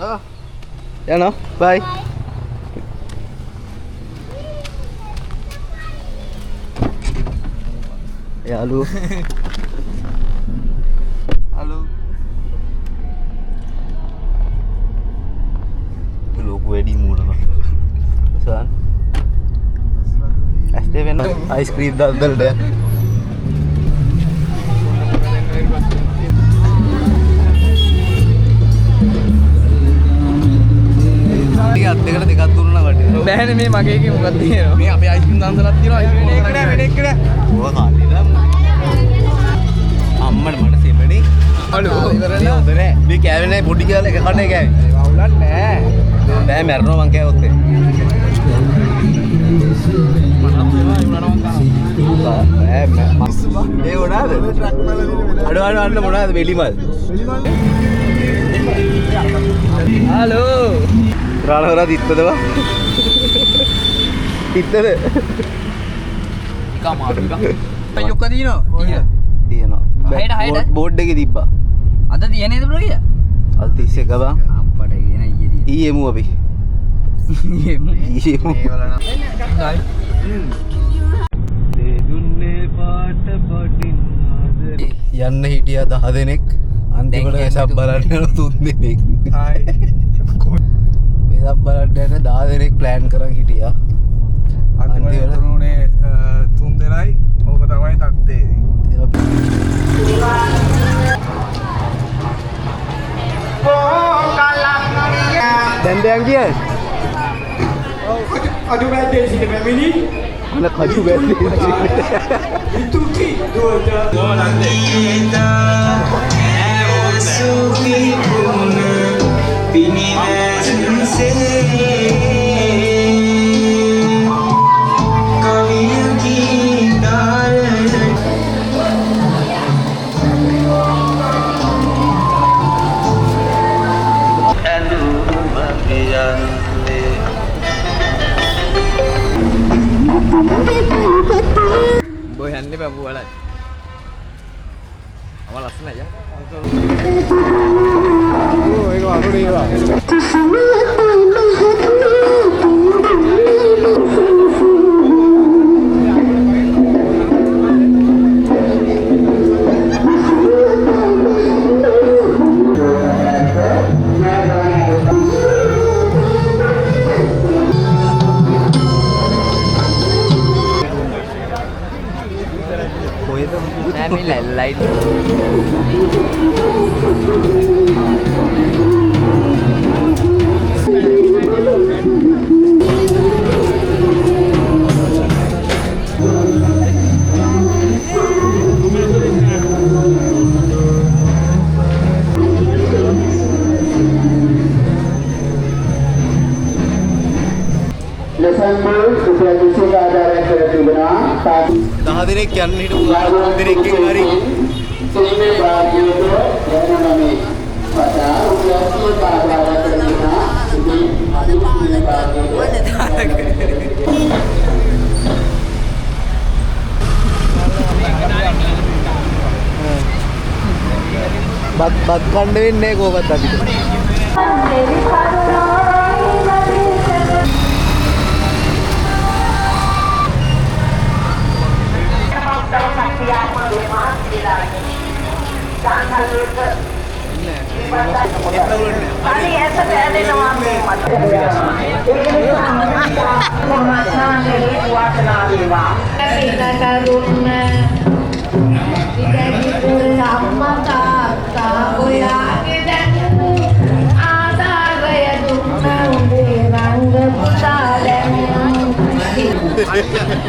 යනවා බයි යාළුවෝ හලෝ ලොකු වැඩි මූණම සන් ඇස්තේ වෙන අයිස්ක්‍රීම් දල්දලට අත් දෙකට දෙකක් දුන්නා වටේ බෑනේ මේ මගේ එකේ මොකක්ද තියෙනවා මේ අපේ අයිස්ක්‍රීම් දන්දලක් තියෙනවා වෙන එක නෑ ඕවා කාලේ දාමු අම්මට මට සෙමනේ අලෝ ඉවරනේ හොඳ නෑ මේ කෑවේ නෑ පොඩි කියලා එක කන්නේ කෑවේ වවුලක් නෑ බෑ මැරෙනවා මං කෑවොත් ඒ මොනවාද අඩ මොනවාද වෙලිමල් හලෝ රාලවරා තිත්තදවා තිත්තද එකා මාරු එක යොක්ක තියෙනවා බෝඩ් එකේ තිබ්බා අද තියෙනේද බ්‍රෝ කිය අද 31 බං අප්පට කියන ඊයේ එමු අපි ඊයේ දෙදුන්නේ පාට පටින්නාද යන්න හිටියා 10 දෙනෙක් අන්තිමට වෙසක් බලන්න යන 3 දෙනෙක් හායි වෙසක් බලන්න යන 10 දෙනෙක් ප්ලෑන් කරන් හිටියා අන්තිමට උනේ 3 දෙනයි ඕක තමයි තත්ත්වේ දැන් දැන් කියයි අඩු වැද්දේ සිට පැමිණි අන කඩු වැද්දේ ඉතුරුටි දුවලා සුඛී පුන පිනිවැන්සේ boy hanne babu wala awal asna ya oh ego aru dewa lain දෙනෙක් යන්න හිටපු 3 දෙනෙක්ගෙන් හරි සීමේ භාග්‍යවත යනනමේ පතා උද්‍යාසීය කාර්යාලයට දෙනා ඉතින් අදිස්ත්‍රික්කීය බත් කන්න වෙන්නේ කොහොමද අපිට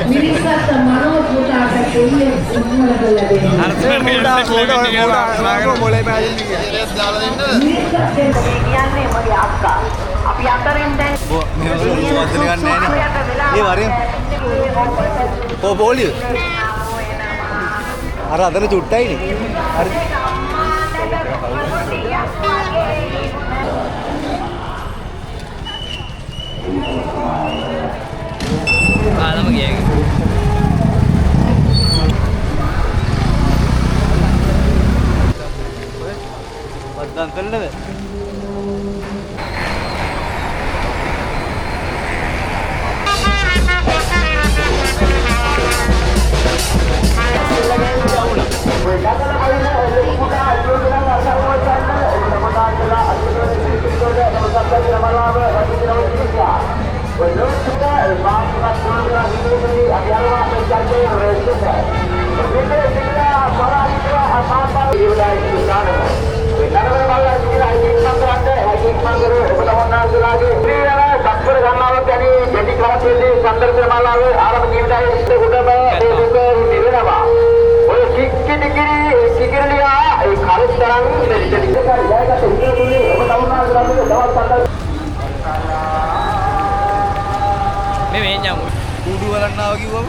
මිනිස්සුන්ට මනෝ පුතාට දෙන්නේ සිංහල කළා මොලේ බෑදින් දාලා දෙන්න කියන්නේ මගේ අක්කා අපි අතරින් දැන් මේ වතුර ගන්න නෑනේ ඒ වරෙන් පොලිය අර අතන චුට්ටයිනේ හරි ආලම ගියේ බද්දන් කළද kudu බලන්න ආව කිව්වම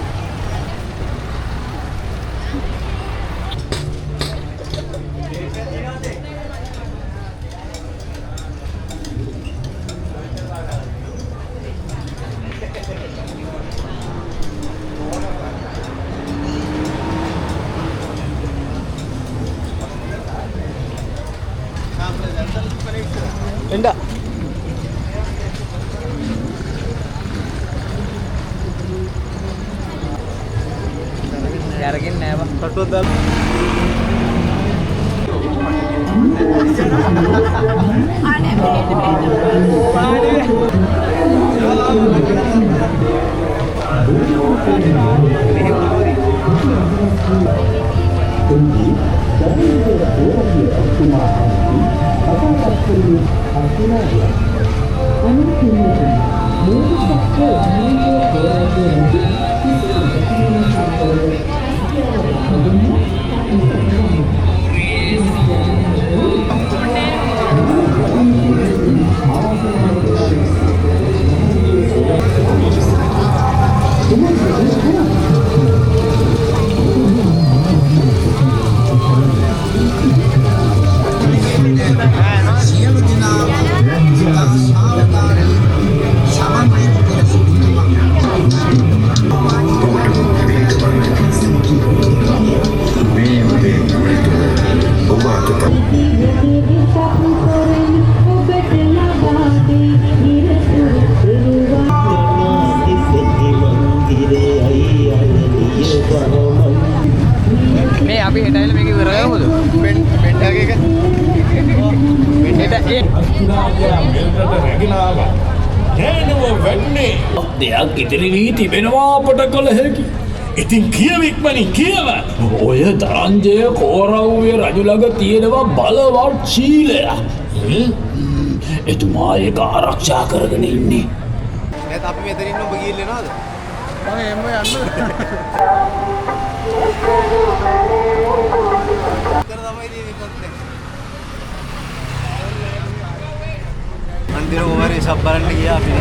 එන්න අරගෙන නෑ බා කටුවක් දාලා ආනේ මේ අපි හෙටයිල මේක ඉවර කරමුද? බෙන්ඩ් එක හෙට රැගිනාවා නේනව වෙන්නේ දෙයක් ඉදිරි තිබෙනවා අපට කළ හැකි. ඉතින් කියව ඉක්මනින් කියව. ඔය තරංජය කෝරව්වේ රජු ළඟ තියෙනවා බලවත් ශීලයක්. එතුමා ඒක ආරක්ෂා කරගෙන ඉන්නේ. නැත් අපි මෙතන ඉන්න ඔබ ගිහින් එනවද? මම එම්ම යන්න. අන්තිම කොහරි සබ් බලන්න ගියා අපි.